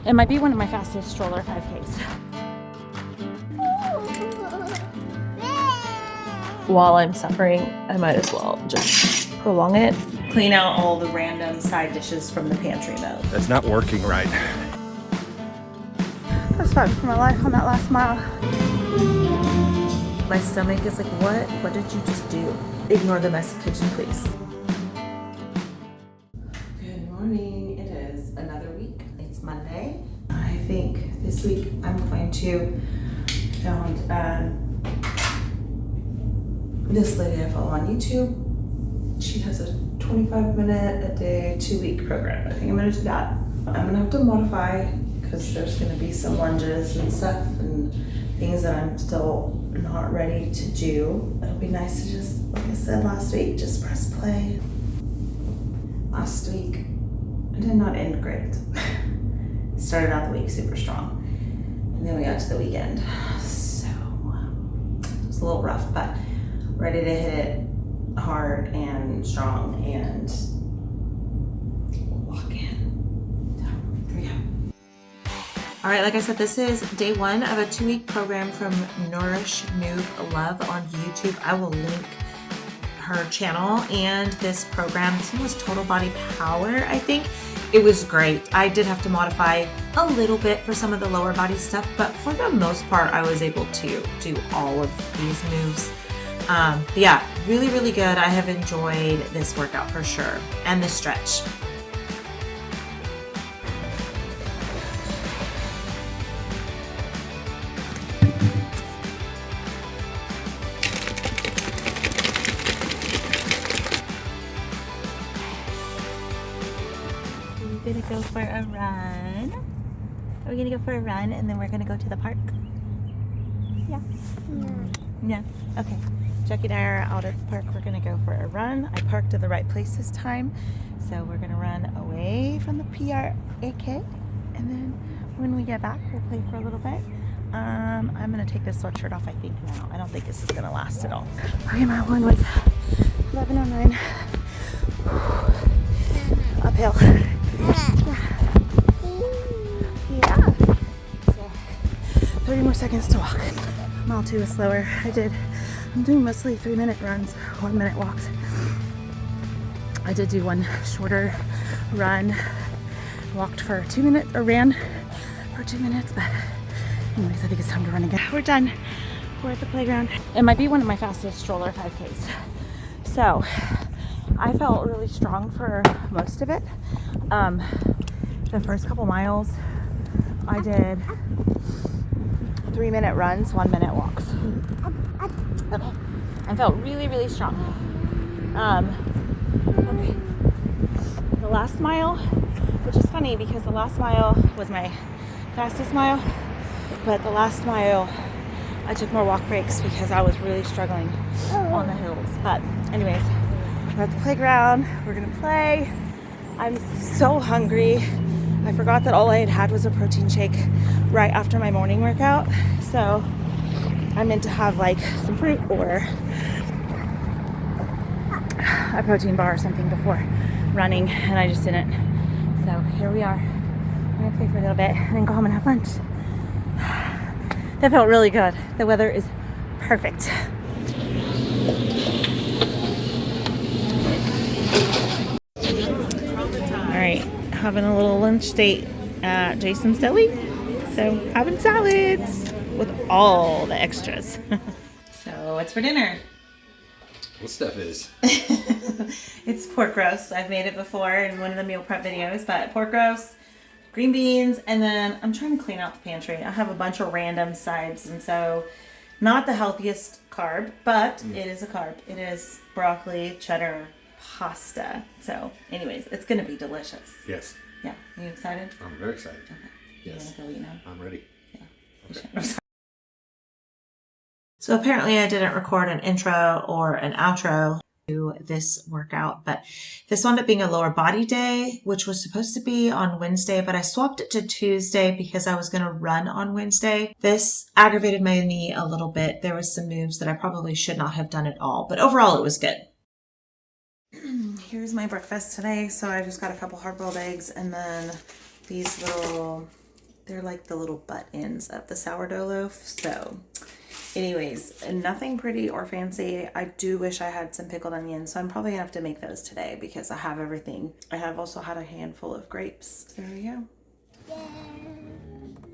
It might be one of my fastest stroller 5Ks. While I'm suffering, I might as well just prolong it. Clean out all the random side dishes from the pantry though. That's not working right. I was fighting for my life on that last mile. My stomach is like, what did you just do? Ignore the messy kitchen, please. Good morning. It is another week. It's Monday. I think this week I'm going to found this lady I follow on YouTube. She has a 25-minute a day, 2-week program. I think I'm gonna do that. I'm gonna have to modify because there's gonna be some lunges and stuff and things that I'm still not ready to do. It'll be nice to just, like I said last week, just press play. Last week, I did not end great. Started out the week super strong. And then we got to the weekend. So, it was a little rough, but ready to hit it hard and strong and lock in. So, here we go. All right, like I said, this is day 1 of a 2-week program from Nourish Move Love on YouTube. I will link her channel and this program. This one was Total Body Power, I think. It was great. I did have to modify a little bit for some of the lower body stuff, but for the most part, I was able to do all of these moves. Yeah, really, really good. I have enjoyed this workout for sure, and the stretch. We're gonna go for a run. Are we gonna go for a run and then we're gonna go to the park? Yeah. Yeah. Okay. Jackie and I are out at the park. We're gonna go for a run. I parked at the right place this time, so we're gonna run away from the PRAK, and then when we get back, we'll play for a little bit. I'm gonna take this sweatshirt off. I think now. I don't think this is gonna last at all. Okay, my one was 11:09. Uphill. Yeah. So 30 more seconds to walk. Mile 2 is slower. I'm doing mostly 3-minute runs, 1-minute walks. I did do one shorter run, walked for 2 minutes, or ran for 2 minutes, but anyways, I think it's time to run again. We're done. We're at the playground. It might be one of my fastest stroller 5Ks. So I felt really strong for most of it. The first couple miles, I did 3-minute runs, 1-minute walks. Okay, I felt really, really strong. Okay, the last mile, which is funny because the last mile was my fastest mile, but the last mile I took more walk breaks because I was really struggling on the hills. But anyways, we're at the playground, we're gonna play. I'm so hungry. I forgot that all I had was a protein shake right after my morning workout. So I meant to have like some fruit or a protein bar or something before running, and I just didn't. So here we are. I'm gonna play for a little bit and then go home and have lunch. That felt really good. The weather is perfect. All right, having a little lunch date at Jason's Deli. So having salads with all the extras. So what's for dinner? What stuff is? It's pork roast. I've made it before in one of the meal prep videos, but pork roast, green beans, and then I'm trying to clean out the pantry. I have a bunch of random sides, and so not the healthiest carb, but it is a carb. It is broccoli, cheddar, pasta. So anyways, it's going to be delicious. Yes. Yeah. Are you excited? I'm very excited. Okay. Yes. You want to go eat now? I'm ready. Yeah. Okay. So apparently I didn't record an intro or an outro to this workout, but this wound up being a lower body day, which was supposed to be on Wednesday, but I swapped it to Tuesday because I was going to run on Wednesday. This aggravated my knee a little bit. There was some moves that I probably should not have done at all, but overall it was good. Here's my breakfast today. So I just got a couple hard-boiled eggs and then these little They're like the little butt ends of the sourdough loaf. So anyways, nothing pretty or fancy. I do wish I had some pickled onions, so I'm probably gonna have to make those today because I have everything. I have also had a handful of grapes. So there we go.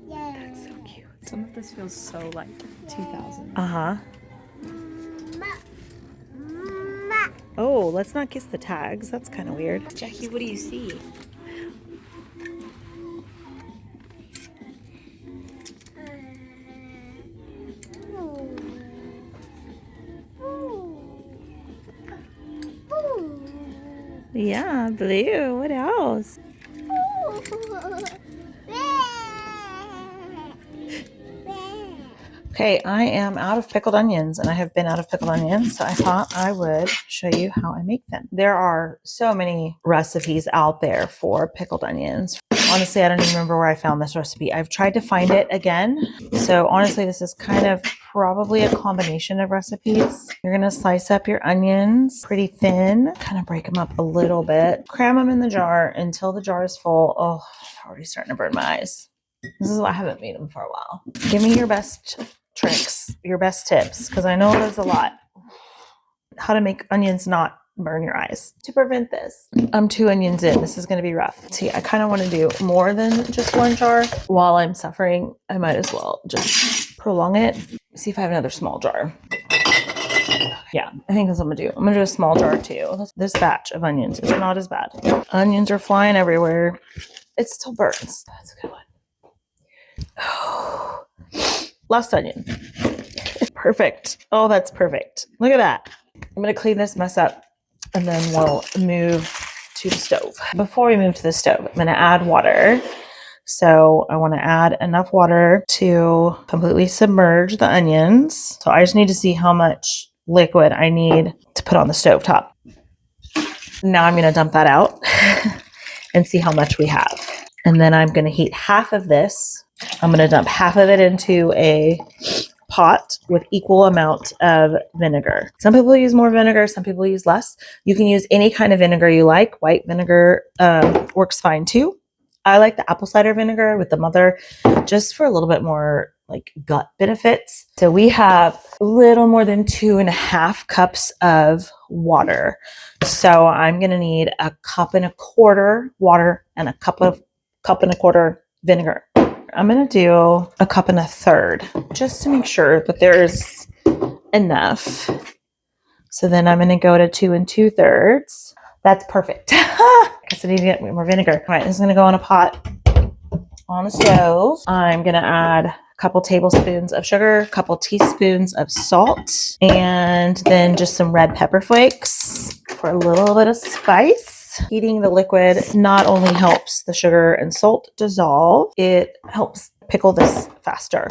Yeah. That's so cute. Some of this feels so like 2000. Uh-huh. Oh, let's not kiss the tags. That's kind of weird. Jackie, what do you see? Yeah, blue. What else? Okay, I am out of pickled onions, and I have been out of pickled onions, so I thought I would show you how I make them. There are so many recipes out there for pickled onions. Honestly, I don't even remember where I found this recipe. I've tried to find it again. So honestly, this is kind of probably a combination of recipes. You're gonna slice up your onions pretty thin, kind of break them up a little bit, cram them in the jar until the jar is full. Oh, I'm already starting to burn my eyes. This is why I haven't made them for a while. Give me your best tricks, your best tips, because I know there's a lot. How to make onions not burn your eyes to prevent this. I'm 2 onions in. This is going to be rough. See, I kind of want to do more than just 1 jar. While I'm suffering, I might as well just prolong it. See if I have another small jar. Yeah, I think that's what I'm going to do. I'm going to do a small jar too. This batch of onions is not as bad. Onions are flying everywhere. It still burns. That's a good one. Oh, last onion. Perfect. Oh, that's perfect. Look at that. I'm going to clean this mess up and then we'll move to the stove. Before we move to the stove, I'm going to add water. So I want to add enough water to completely submerge the onions. So I just need to see how much liquid I need to put on the stove top. Now I'm going to dump that out and see how much we have. And then I'm going to heat half of this. I'm going to dump half of it into a pot with equal amount of vinegar. Some people use more vinegar, some people use less. You can use any kind of vinegar you like. White vinegar works fine too. I like the apple cider vinegar with the mother just for a little bit more like gut benefits. So we have a little more than 2.5 cups of water. So I'm going to need 1.25 cups water and 1.25 cups vinegar. I'm going to do 1.33 cups just to make sure that there's enough. So then I'm going to go to 2 2/3. That's perfect. I guess I need to get more vinegar. All right, this is going to go in a pot on the stove. I'm going to add a couple tablespoons of sugar, a couple teaspoons of salt, and then just some red pepper flakes for a little bit of spice. Heating the liquid not only helps the sugar and salt dissolve, it helps pickle this faster.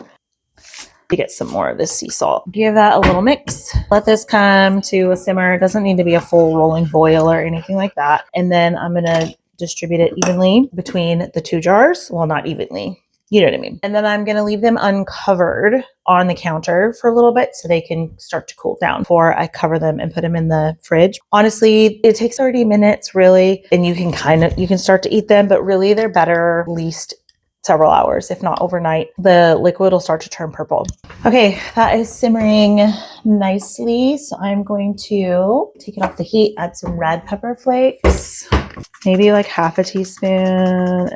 To get some more of this sea salt. Give that a little mix. Let this come to a simmer. It doesn't need to be a full rolling boil or anything like that. And then I'm going to distribute it evenly between the 2 jars. Well, not evenly. You know what I mean. And then I'm going to leave them uncovered on the counter for a little bit so they can start to cool down before I cover them and put them in the fridge. Honestly, it takes 30 minutes really, and you can start to eat them, but really they're better at least several hours, if not overnight. The liquid will start to turn purple. Okay, that is simmering nicely. So I'm going to take it off the heat, add some red pepper flakes, maybe like half a teaspoon.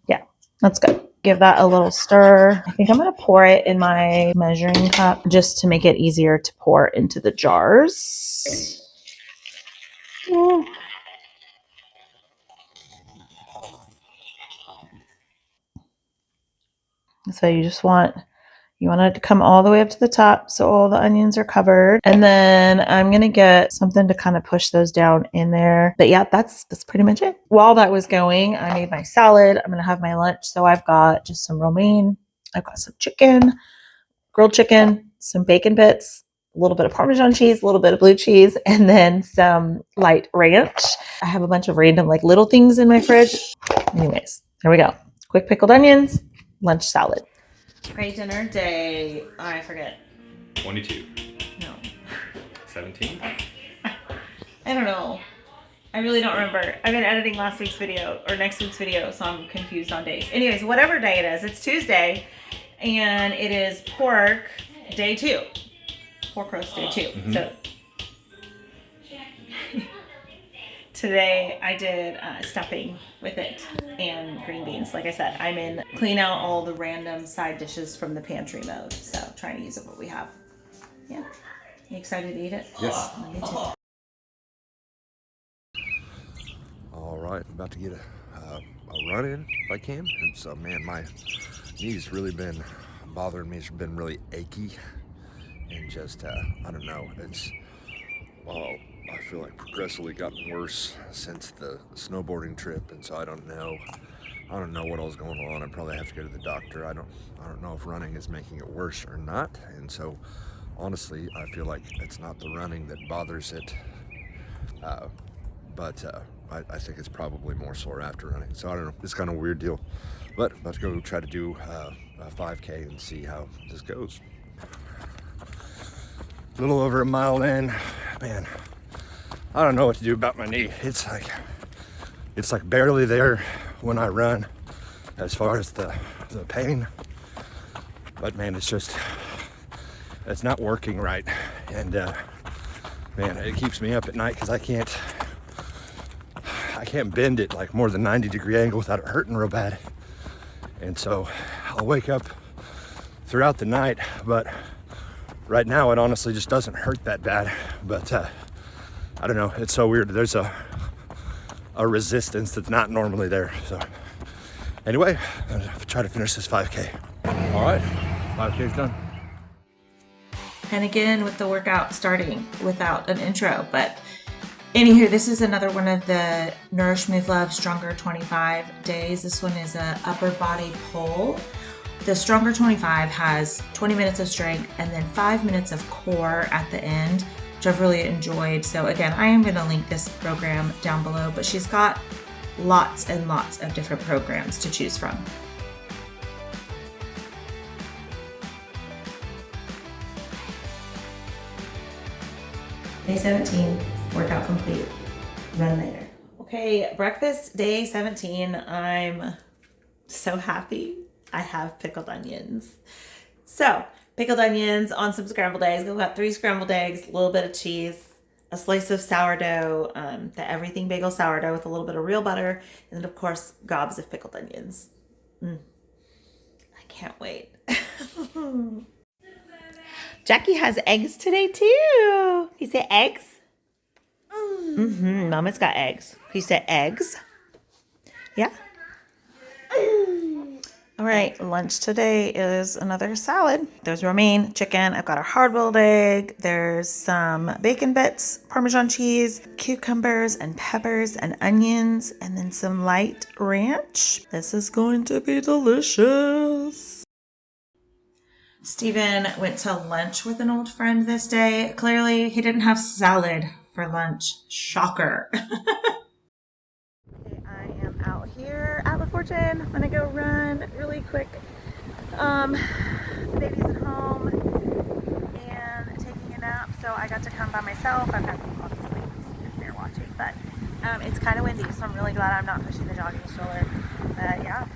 Yeah, that's good. Give that a little stir. I think I'm going to pour it in my measuring cup just to make it easier to pour into the jars. So you want it to come all the way up to the top so all the onions are covered. And then I'm going to get something to kind of push those down in there. But yeah, that's pretty much it. While that was going, I made my salad. I'm going to have my lunch. So I've got just some romaine. I've got some chicken, grilled chicken, some bacon bits, a little bit of Parmesan cheese, a little bit of blue cheese, and then some light ranch. I have a bunch of random like little things in my fridge. Anyways, there we go. Quick pickled onions, lunch salad. Pre-dinner day, I forget. 22. No. 17? I don't know. I really don't remember. I've been editing last week's video or next week's video, so I'm confused on days. Anyways, whatever day it is, it's Tuesday, and it is pork day 2. Pork roast day 2. Mm-hmm. So today I did stuffing with it and green beans. Like I said, I'm in clean out all the random side dishes from the pantry mode. So trying to use up what we have. Yeah. You excited to eat it? Yes. Me too. All right, I'm about to get a run in if I can. And so, man, my knees really been bothering me. It's been really achy and just, I don't know. It's, well, I feel like progressively gotten worse since the snowboarding trip. And so I don't know what all's going on. I probably have to go to the doctor. I don't know if running is making it worse or not. And so, honestly, I feel like it's not the running that bothers it. But I think it's probably more sore after running. So I don't know, it's kind of a weird deal. But I'm about to go try to do a 5K and see how this goes. A little over a mile in, man, I don't know what to do about my knee. It's like barely there when I run as far as the pain. But man, it's not working right. And man, it keeps me up at night because I can't bend it like more than 90-degree angle without it hurting real bad. And so I'll wake up throughout the night, but right now it honestly just doesn't hurt that bad. But I don't know, it's so weird. There's a resistance that's not normally there. So anyway, I'm gonna try to finish this 5K. All right, 5K's done. And again with the workout starting without an intro, but anywho, this is another one of the Nourish, Move, Love, Stronger 25 days. This one is a upper body pull. The Stronger 25 has 20 minutes of strength and then 5 minutes of core at the end, which I've really enjoyed. So again, I am going to link this program down below, but she's got lots and lots of different programs to choose from. Day 17, workout complete, run later. Okay, breakfast day 17. I'm so happy I have pickled onions. So, pickled onions on some scrambled eggs. We've got 3 scrambled eggs, a little bit of cheese, a slice of sourdough, the everything bagel sourdough with a little bit of real butter, and then of course, gobs of pickled onions. I can't wait. Jackie has eggs today too. You say eggs? Mama's got eggs. You say eggs? Yeah. All right, lunch today is another salad. There's romaine chicken. I've got a hard-boiled egg. There's some bacon bits, Parmesan cheese, cucumbers and peppers and onions, and then some light ranch. This is going to be delicious. Steven went to lunch with an old friend this day. Clearly, he didn't have salad for lunch. Shocker. Okay, I am out here at La Fortune. I'm gonna go run really quick. The baby's at home and taking a nap, so I got to come by myself. I've got obviously if they're watching, but it's kind of windy, so I'm really glad I'm not pushing the jogging stroller. But yeah.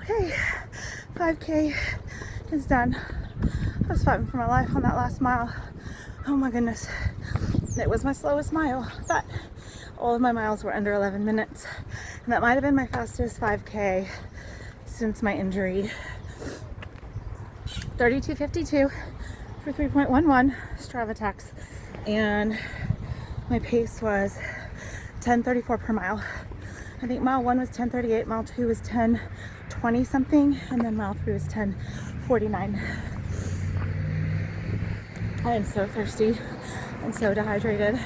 Okay, 5K is done. I was fighting for my life on that last mile. Oh my goodness. It was my slowest mile, but all of my miles were under 11 minutes. And that might have been my fastest 5K since my injury. 32:52 for 3.11 Strava tax. And my pace was 10:34 per mile. I think mile 1 was 10:38, mile 2 was 10:20 something, and then mile 3 was 10:49. I am so thirsty and so dehydrated.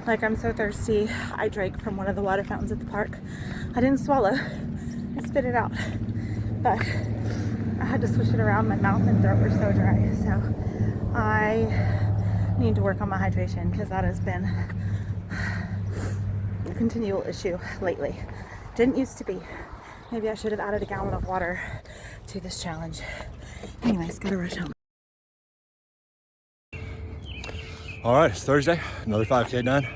Like, I'm so thirsty. I drank from one of the water fountains at the park. I didn't swallow, I spit it out, but I had to swish it around. My mouth and throat were so dry, so I need to work on my hydration because that has been continual issue lately. Didn't used to be. Maybe I should have added a gallon of water to this challenge. Anyways, gotta rush home. All right, it's Thursday, another 5K done.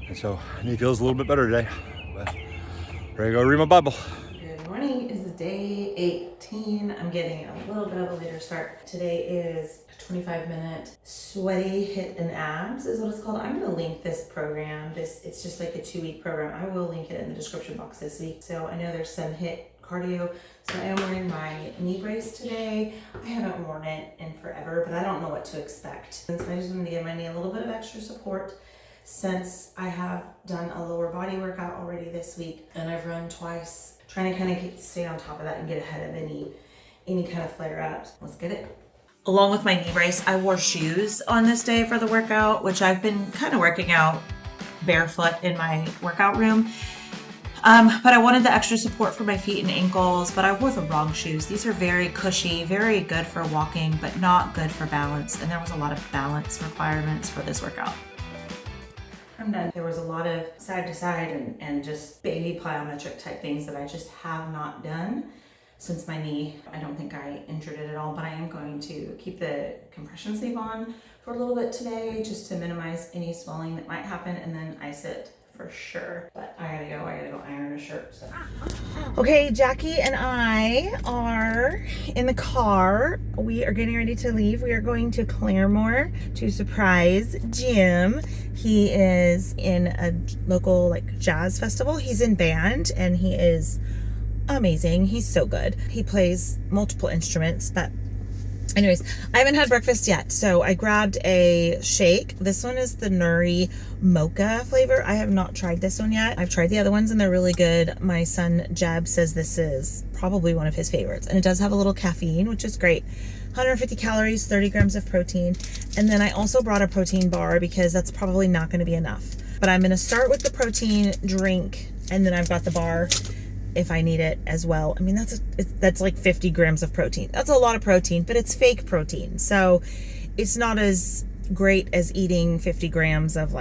And so knee feels a little bit better today, but ready to go read my Bible. Good morning. Is day 18. I'm getting a little bit of a later start. Today is a 25-minute sweaty hit and abs is what it's called. I'm going to link this program. It's just like a 2-week program. I will link it in the description box this week. So I know there's some hit cardio. So I am wearing my knee brace today. I haven't worn it in forever, but I don't know what to expect. Since I just wanted to give my knee a little bit of extra support since I have done a lower body workout already this week and I've run twice, trying to kind of stay on top of that and get ahead of any kind of flare-ups. Let's get it. Along with my knee brace, I wore shoes on this day for the workout, which I've been kind of working out barefoot in my workout room. But I wanted the extra support for my feet and ankles, but I wore the wrong shoes. These are very cushy, very good for walking, but not good for balance. And there was a lot of balance requirements for this workout. I'm done. There was a lot of side to side and just baby plyometric type things that I just have not done since my knee. I don't think I injured it at all, but I am going to keep the compression sleeve on for a little bit today just to minimize any swelling that might happen and then ice it for sure. But I gotta go iron a shirt. So. Okay, Jackie and I are in the car. We are getting ready to leave. We are going to Claremore to surprise Jim. He is in a local jazz festival. He's in band and he is amazing. He's so good. He plays multiple instruments, but anyways, I haven't had breakfast yet, so I grabbed a shake. This one is the Nuri mocha flavor. I have not tried this one yet. I've tried the other ones and they're really good. My son Jeb says this is probably one of his favorites, and it does have a little caffeine, which is great. 150 calories, 30 grams of protein. And then I also brought a protein bar because that's probably not going to be enough. But I'm going to start with the protein drink, and then I've got the bar if I need it as well. I mean, that's like 50 grams of protein. That's a lot of protein, but it's fake protein. So it's not as great as eating 50 grams of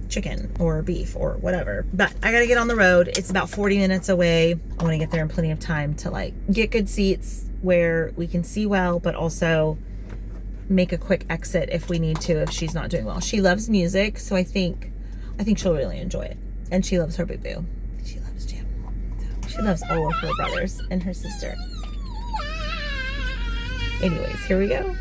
chicken or beef or whatever. But I got to get on the road. It's about 40 minutes away. I want to get there in plenty of time to get good seats where we can see well, but also make a quick exit if we need to, if she's not doing well. She loves music, so I think she'll really enjoy it. And she loves her boo-boo. She loves Jim. She loves all of her brothers and her sister. Anyways, here we go.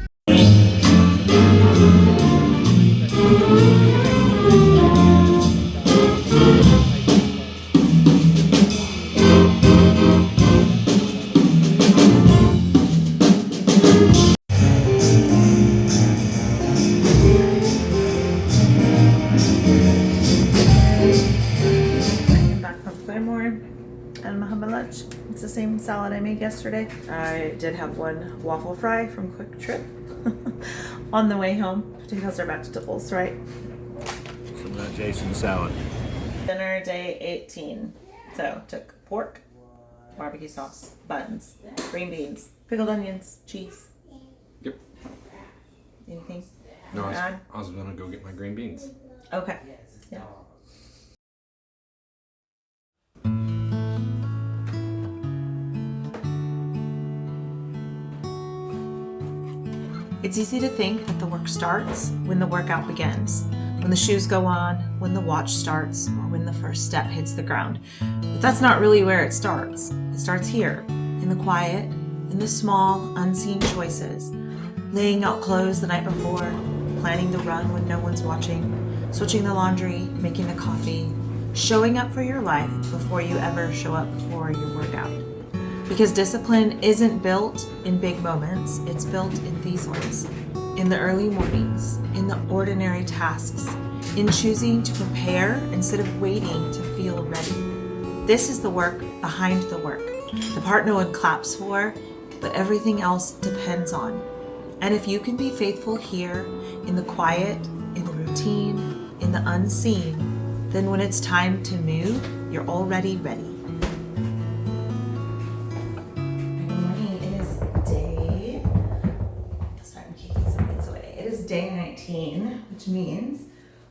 It's the same salad I made yesterday. I did have one waffle fry from Quick Trip on the way home. Potatoes are vegetables, right? Some of that Jason salad. Dinner day 18. So took pork, barbecue sauce, buns, green beans, pickled onions, cheese. Yep. Anything? No, I was gonna go get my green beans. Okay. Yeah. It's easy to think that the work starts when the workout begins, when the shoes go on, when the watch starts, or when the first step hits the ground. But that's not really where it starts. It starts here, in the quiet, in the small, unseen choices. Laying out clothes the night before, planning the run when no one's watching, switching the laundry, making the coffee, showing up for your life before you ever show up for your workout. Because discipline isn't built in big moments, it's built in these ways. In the early mornings, in the ordinary tasks, in choosing to prepare instead of waiting to feel ready. This is the work behind the work, the part no one claps for, but everything else depends on. And if you can be faithful here, in the quiet, in the routine, in the unseen, then when it's time to move, you're already ready. Day 19, which means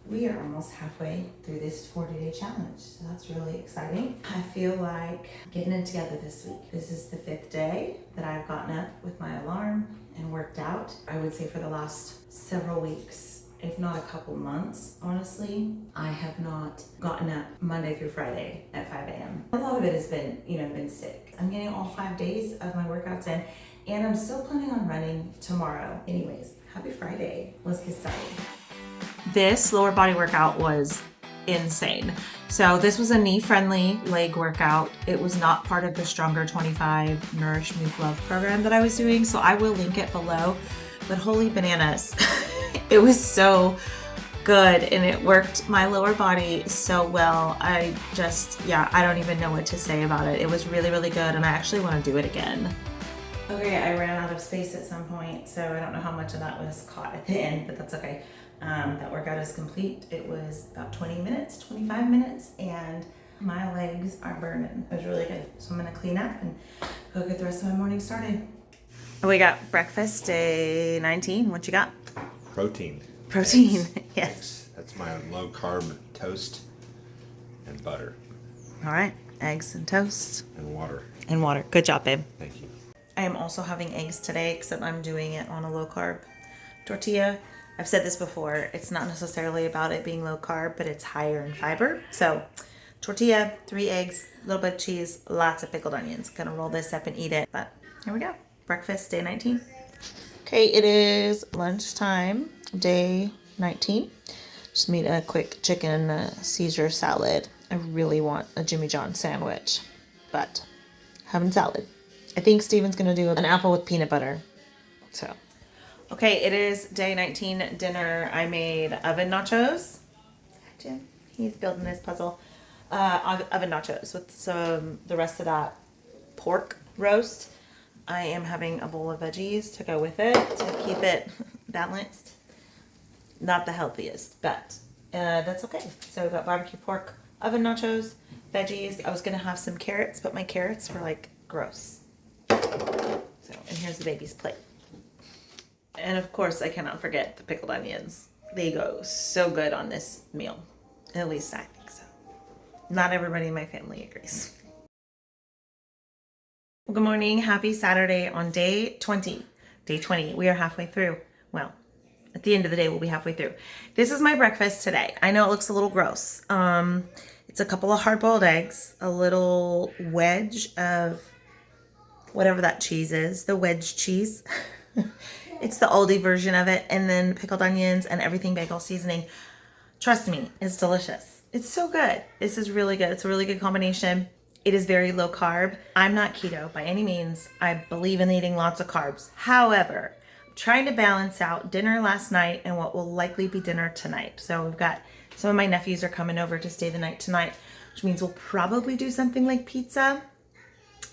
We are almost halfway through this 40-day challenge, so that's really exciting. I feel like getting it together this week. This is the 5th day that I've gotten up with my alarm and worked out. I would say for the last several weeks, if not a couple months, honestly, I have not gotten up Monday through Friday at 5 a.m. A lot of it has been, been sick. I'm getting all 5 days of my workouts in, and I'm still planning on running tomorrow. Anyways, happy Friday. Let's get started. This lower body workout was insane. So this was a knee-friendly leg workout. It was not part of the Stronger 25 Nourish, Move, Love program that I was doing, so I will link it below. But holy bananas, it was so good and it worked my lower body so well. I don't even know what to say about it. It was really, really good, and I actually want to do it again. Okay, I ran out of space at some point, so I don't know how much of that was caught at the end, but that's okay. That workout is complete. It was about 20 minutes, 25 minutes, and my legs are burning. It was really good. So I'm gonna clean up and go get the rest of my morning started. We got breakfast, day 19. What you got? Protein. Protein, Eggs. yes. That's my low carb toast and butter. All right, eggs and toast. And water. And water. Good job, babe. Thank you. I am also having eggs today, except I'm doing it on a low carb tortilla. I've said this before, it's not necessarily about it being low carb, but it's higher in fiber. So tortilla, 3 eggs, a little bit of cheese, lots of pickled onions. Gonna roll this up and eat it, but here we go. Breakfast, day 19. Okay, it is lunchtime, day 19. Just made a quick chicken Caesar salad. I really want a Jimmy John sandwich, but having salad. I think Steven's gonna do an apple with peanut butter, so. Okay, it is day 19 dinner. I made oven nachos. Jim, he's building this puzzle. Oven nachos with the rest of that pork roast. I am having a bowl of veggies to go with it to keep it balanced. Not the healthiest, but that's okay. So we got barbecue pork, oven nachos, veggies. I was gonna have some carrots, but my carrots were like gross. So, and here's the baby's plate. And of course, I cannot forget the pickled onions. They go so good on this meal. At least I think so. Not everybody in my family agrees. Good morning. Happy Saturday on day 20. Day 20. We are halfway through. Well, at the end of the day, we'll be halfway through. This is my breakfast today. I know it looks a little gross. It's a couple of hard-boiled eggs, a little wedge of whatever that cheese is, the wedge cheese. It's the oldie version of it, and then pickled onions and everything bagel seasoning. Trust me, it's delicious. It's so good. This is really good. It's a really good combination. It is very low carb. I'm not keto by any means. I believe in eating lots of carbs. However, I'm trying to balance out dinner last night and what will likely be dinner tonight. So we've got some of my nephews are coming over to stay the night tonight, which means we'll probably do something like pizza.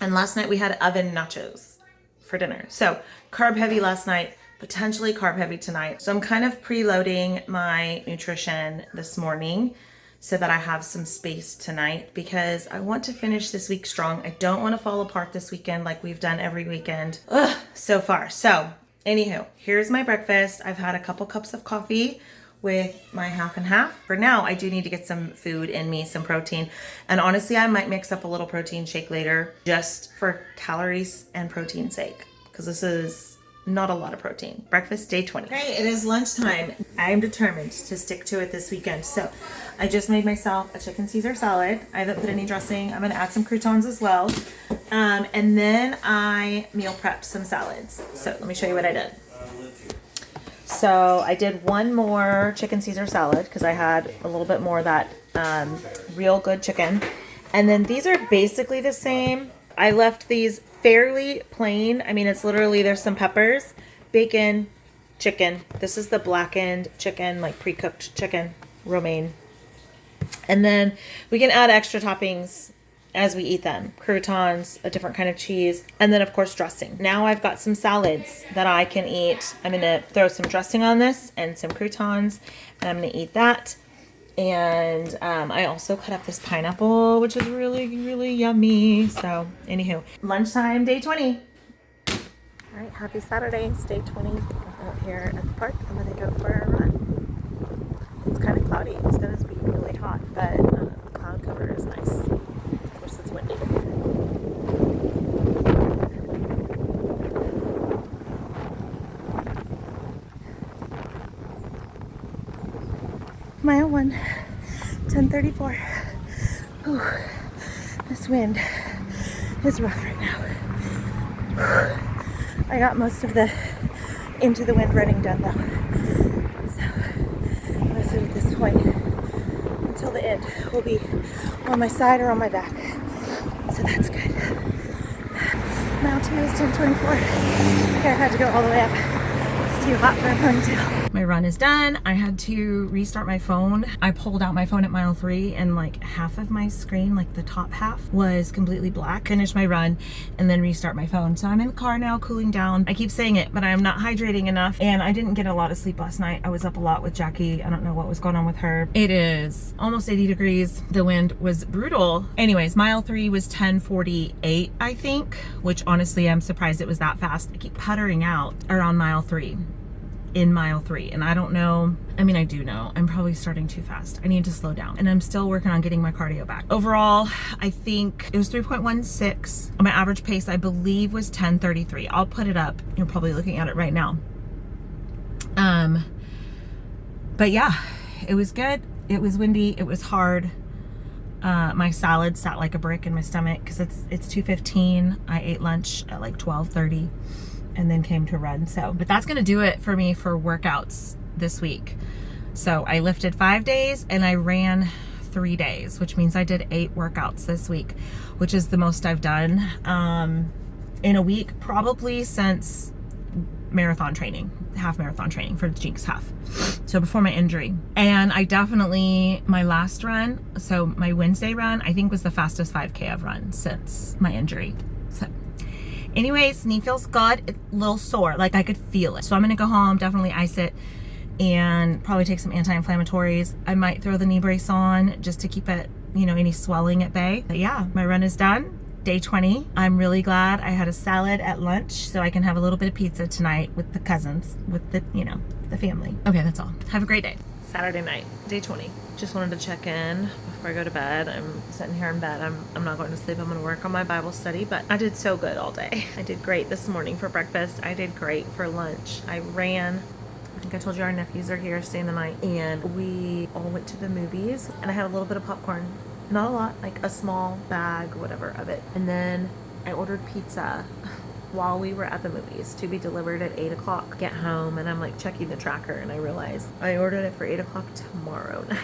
And last night we had oven nachos for dinner. So carb heavy last night, potentially carb heavy tonight. So I'm kind of preloading my nutrition this morning so that I have some space tonight because I want to finish this week strong. I don't want to fall apart this weekend like we've done every weekend so far. So anywho, here's my breakfast. I've had a couple cups of coffee with my half and half. For now, I do need to get some food in me, some protein. And honestly, I might mix up a little protein shake later just for calories and protein sake because this is not a lot of protein. Breakfast, day 20. Okay, it is lunchtime. I'm determined to stick to it this weekend. So I just made myself a chicken Caesar salad. I haven't put any dressing. I'm gonna add some croutons as well. And then I meal prepped some salads. So let me show you what I did. So I did one more chicken Caesar salad because I had a little bit more of that real good chicken. And then these are basically the same. I left these fairly plain. I mean, it's literally, there's some peppers, bacon, chicken. This is the blackened chicken, like pre-cooked chicken, romaine. And then we can add extra toppings as we eat them. Croutons, a different kind of cheese, and then of course dressing. Now I've got some salads that I can eat. I'm gonna throw some dressing on this and some croutons, and I'm gonna eat that. And I also cut up this pineapple, which is really, really yummy. So anywho, lunchtime, day 20. All right, happy Saturday. It's day 20 out here at the park. I'm gonna go for a run. It's kind of cloudy. It's going to be really hot, but the cloud cover is nice. Of course, it's windy. Mile 1, 10:34. Whew. This wind is rough right now. Whew. I got most of the into the wind running done though. So most of this point until the end will be on my side or on my back. So that's good. Mile 2 is 10:24. Okay, I had to go all the way up. It's too hot for a ponytail. My run is done. I had to restart my phone. I pulled out my phone at mile 3 and like half of my screen, like the top half, was completely black. Finished my run and then restart my phone. So I'm in the car now cooling down. I keep saying it, but I'm not hydrating enough and I didn't get a lot of sleep last night. I was up a lot with Jackie. I don't know what was going on with her. It is almost 80 degrees. The wind was brutal. Anyways, mile 3 was 10:48, I think, which honestly, I'm surprised it was that fast. I keep puttering out around mile 3. In mile 3, and I don't know, I mean I do know I'm probably starting too fast. I need to slow down, and I'm still working on getting my cardio back. Overall, I think it was 3.16. My average pace I believe was 10:33. I'll put it up. You're probably looking at it right now. But yeah, it was good. It was windy. It was hard. My salad sat like a brick in my stomach because it's 2:15. I ate lunch at like 12:30. And then came to run. So, but that's gonna do it for me for workouts this week. So I lifted 5 days and I ran 3 days, which means I did 8 workouts this week, which is the most I've done in a week, probably since marathon training, half marathon training for the Jinx half. So before my injury. And I definitely, my last run, so my Wednesday run, I think was the fastest 5K I've run since my injury. So anyways, knee feels good. It's a little sore, like I could feel it. So I'm gonna go home, definitely ice it, and probably take some anti-inflammatories. I might throw the knee brace on just to keep it, you know, any swelling at bay. But yeah, my run is done. Day 20. I'm really glad I had a salad at lunch so I can have a little bit of pizza tonight with the cousins, with the, you know, the family. Okay, that's all. Have a great day. Saturday night, day 20. Just wanted to check in before I go to bed. I'm sitting here in bed. I'm not going to sleep. I'm going to work on my Bible study, but I did so good all day. I did great this morning for breakfast. I did great for lunch. I ran. I think I told you our nephews are here staying the night, and we all went to the movies, and I had a little bit of popcorn. Not a lot, like a small bag, whatever, of it. And then I ordered pizza while we were at the movies to be delivered at 8 o'clock. Get home and I'm like checking the tracker and I realized I ordered it for 8 o'clock tomorrow night.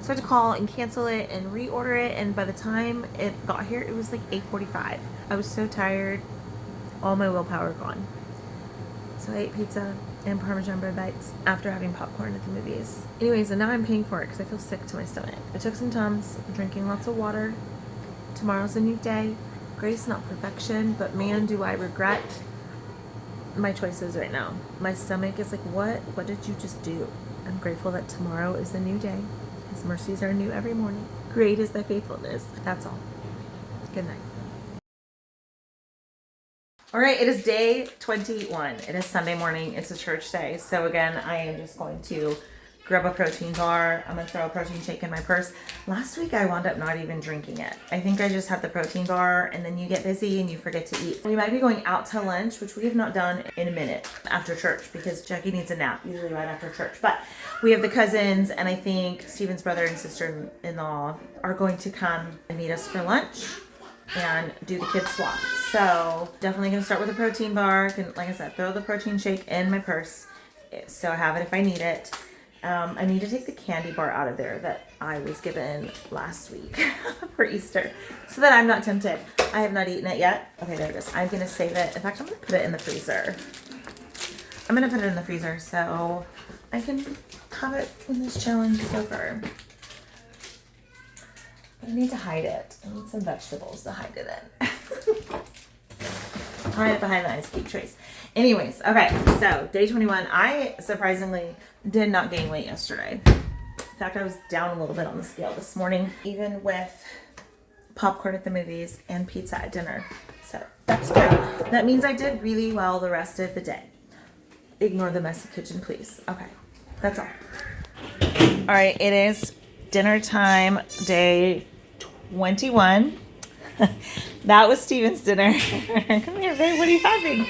So I had to call and cancel it and reorder it, and by the time it got here it was like 8:45. I was so tired, all my willpower gone. So I ate pizza and Parmesan bread bites after having popcorn at the movies. Anyways, and now I'm paying for it because I feel sick to my stomach. I took some Tums, I'm drinking lots of water. Tomorrow's a new day. Grace, not perfection, but man, do I regret my choices right now. My stomach is like, what did you just do? I'm grateful that tomorrow is a new day. His mercies are new every morning. Great is thy faithfulness. That's all. Good night. All right, it is day 21. It is Sunday morning. It's a church day. So again, I am just going to grab a protein bar. I'm gonna throw a protein shake in my purse. Last week I wound up not even drinking it. I think I just had the protein bar, and then you get busy and you forget to eat. We might be going out to lunch, which we have not done in a minute after church because Jackie needs a nap, usually right after church. But we have the cousins, and I think Steven's brother and sister-in-law are going to come and meet us for lunch and do the kids swap. So definitely gonna start with a protein bar. Like I said, throw the protein shake in my purse so I have it if I need it. I need to take the candy bar out of there that I was given last week for Easter so that I'm not tempted. I have not eaten it yet. Okay, there it is. I'm gonna save it. In fact, I'm gonna put it in the freezer. I'm gonna put it in the freezer so I can have it when this challenge is over. But I need to hide it. I need some vegetables to hide it in. Hide it behind the ice cube trays. Anyways, okay, so day 21. I surprisingly did not gain weight yesterday. In fact, I was down a little bit on the scale this morning, even with popcorn at the movies and pizza at dinner. So that's good. That means I did really well the rest of the day. Ignore the messy kitchen, please. Okay, that's all. All right, it is dinner time, day 21. That was Steven's dinner. Come here, babe. What are you having?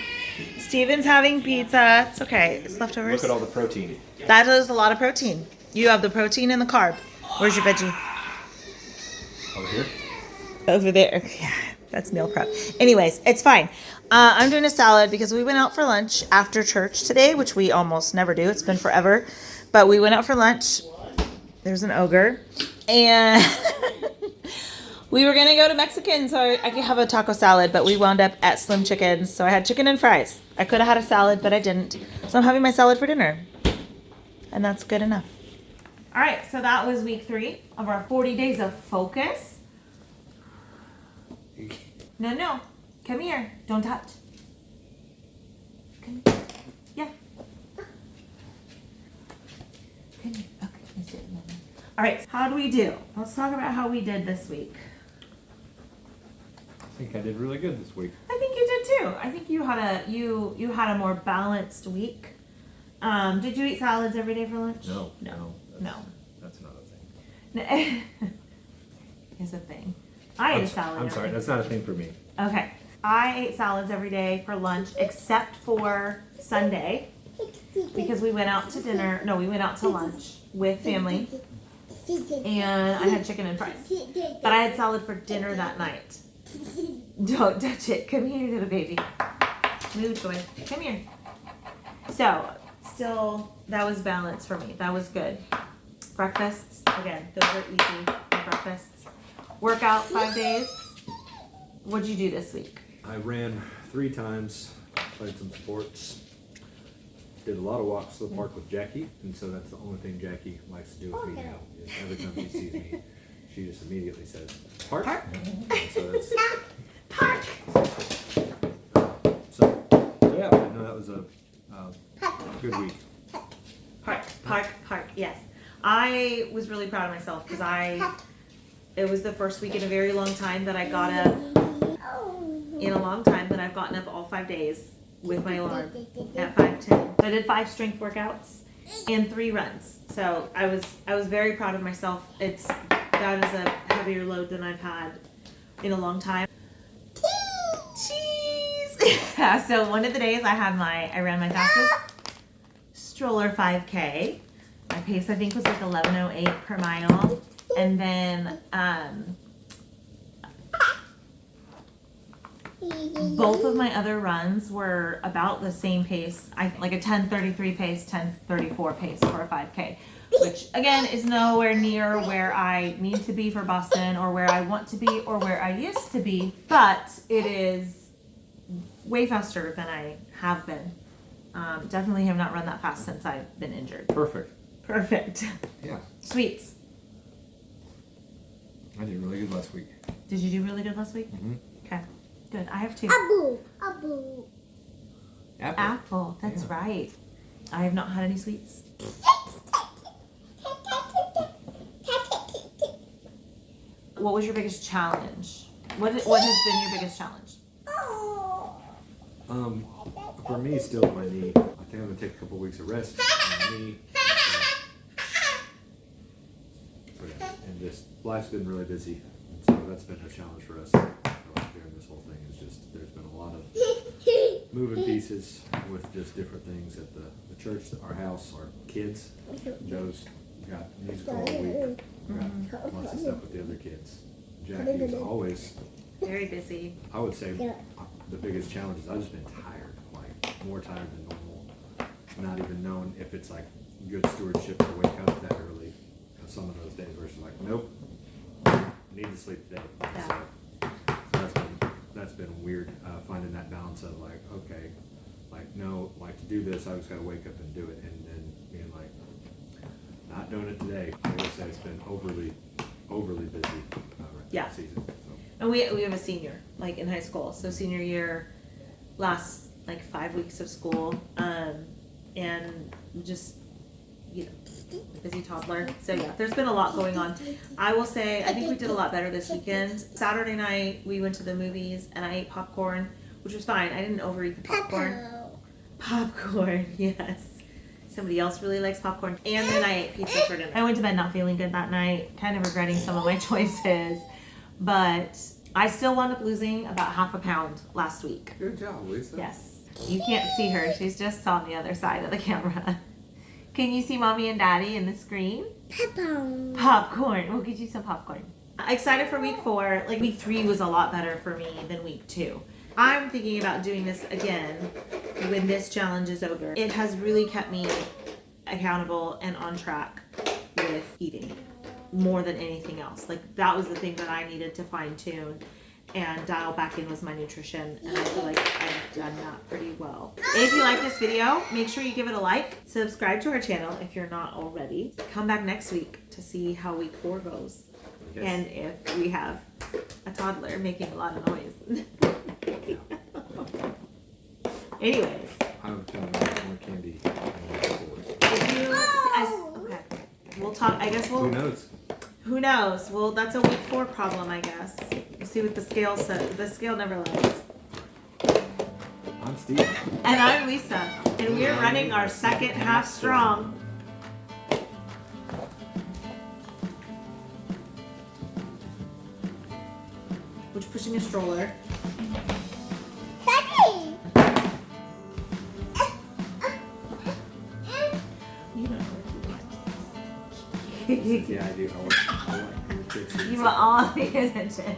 Steven's having pizza. It's okay. It's leftovers. Look at all the protein. That is a lot of protein. You have the protein and the carb. Where's your veggie? Over here? Over there. Yeah, that's meal prep. Anyways, it's fine. I'm doing a salad because we went out for lunch after church today, which we almost never do. It's been forever. But we went out for lunch. There's an ogre. And we were going to go to Mexican so I could have a taco salad, but we wound up at Slim Chickens. So I had chicken and fries. I could have had a salad, but I didn't. So I'm having my salad for dinner. And that's good enough. All right, so that was week 3 of our 40 days of focus. No. Come here. Don't touch. Come here. Yeah. Come here. Okay, let me sit in there. All right, how do we do? Let's talk about how we did this week. I think I did really good this week. I think you did too. I think you had a more balanced week. Did you eat salads every day for lunch? No. That's not a thing. Is a thing. I ate a salad. I'm sorry, that's not a thing for me. Okay. I ate salads every day for lunch except for Sunday because we went out to dinner. No, we went out to lunch with family and I had chicken and fries. But I had salad for dinner that night. Don't touch it. Come here, little baby. Move, toy. Come here. So, still, that was balanced for me. That was good. Breakfasts, again, those are easy. Breakfasts. Workout 5 days. What'd you do this week? I ran 3 times, played some sports, did a lot of walks to the park with Jackie, and so that's the only thing Jackie likes to do with me now. Is every time she sees me, she just immediately says, "Park." And so that's Park. so yeah. No, that was a good week. Park. Yes. I was really proud of myself because it was the first week in a very long time that I got up. In a long time that I've gotten up all 5 days with my alarm at 5:10. So I did 5 strength workouts and 3 runs. So I was very proud of myself. That is a heavier load than I've had in a long time. Cheese. So one of the days I ran my fastest stroller 5K. My pace I think was like 11:08 per mile, and then both of my other runs were about the same pace. Like a 10:33 pace, 10:34 pace for a 5K, which again is nowhere near where I need to be for Boston or where I want to be or where I used to be, but it is way faster than I have been. Definitely have not run that fast since I've been injured. Perfect. Yeah, Sweets. I did really good last week. Did you do really good last week? Mm-hmm. Okay, good. I have 2. Apple. Apple, that's right. I have not had any sweets. What was your biggest challenge? What has been your biggest challenge? For me, still my knee. I think I'm gonna take a couple weeks of rest on my knee. And just life's been really busy, and so that's been a challenge for us. During this whole thing is just there's been a lot of moving pieces with just different things at the church, our house, our kids. Joe's got musical all week. Got lots of stuff with the other kids. Jackie is always Very busy. I would say the biggest challenge is I've just been tired, like more tired than normal. Not even knowing if it's like good stewardship to wake up that early. And some of those days where it's like, nope, I need to sleep today. Yeah. So that's been weird, finding that balance of like, okay, like no, like to do this, I just gotta wake up and do it, and then being like, not doing it today. I would say it's been overly busy Yeah. season. So. And we have a senior, like in high school. So senior year lasts like 5 weeks of school, and just, busy toddler. So yeah, there's been a lot going on. I will say, I think we did a lot better this weekend. Saturday night, we went to the movies and I ate popcorn, which was fine. I didn't overeat the popcorn. Popcorn, yes. Somebody else really likes popcorn. And then I ate pizza for dinner. I went to bed not feeling good that night, kind of regretting some of my choices. But I still wound up losing about half a pound last week. Good job, Lisa. Yes. You can't see her. She's just on the other side of the camera. Can you see Mommy and Daddy in the screen? Popcorn. We'll get you some popcorn. Excited for week 4. Like week 3 was a lot better for me than week 2. I'm thinking about doing this again when this challenge is over. It has really kept me accountable and on track with eating more than anything else. Like that was the thing that I needed to fine tune and dial back in was my nutrition, and I feel like I've done that pretty well. If you like this video, make sure you give it a like, subscribe to our channel if you're not already. Come back next week to see how week 4 goes. Yes. And if we have a toddler making a lot of noise. Anyways. I have a feeling more candy. If you, okay. We'll talk, I guess we'll. Who knows? Who knows? Well, that's a week 4 problem, I guess. We'll see what the scale says. The scale never lies. I'm Steve. And I'm Lisa. And we're running our second half strong. Which pushing a stroller. You don't know what you want. Yeah, I do. I want your pictures. You want all the attention.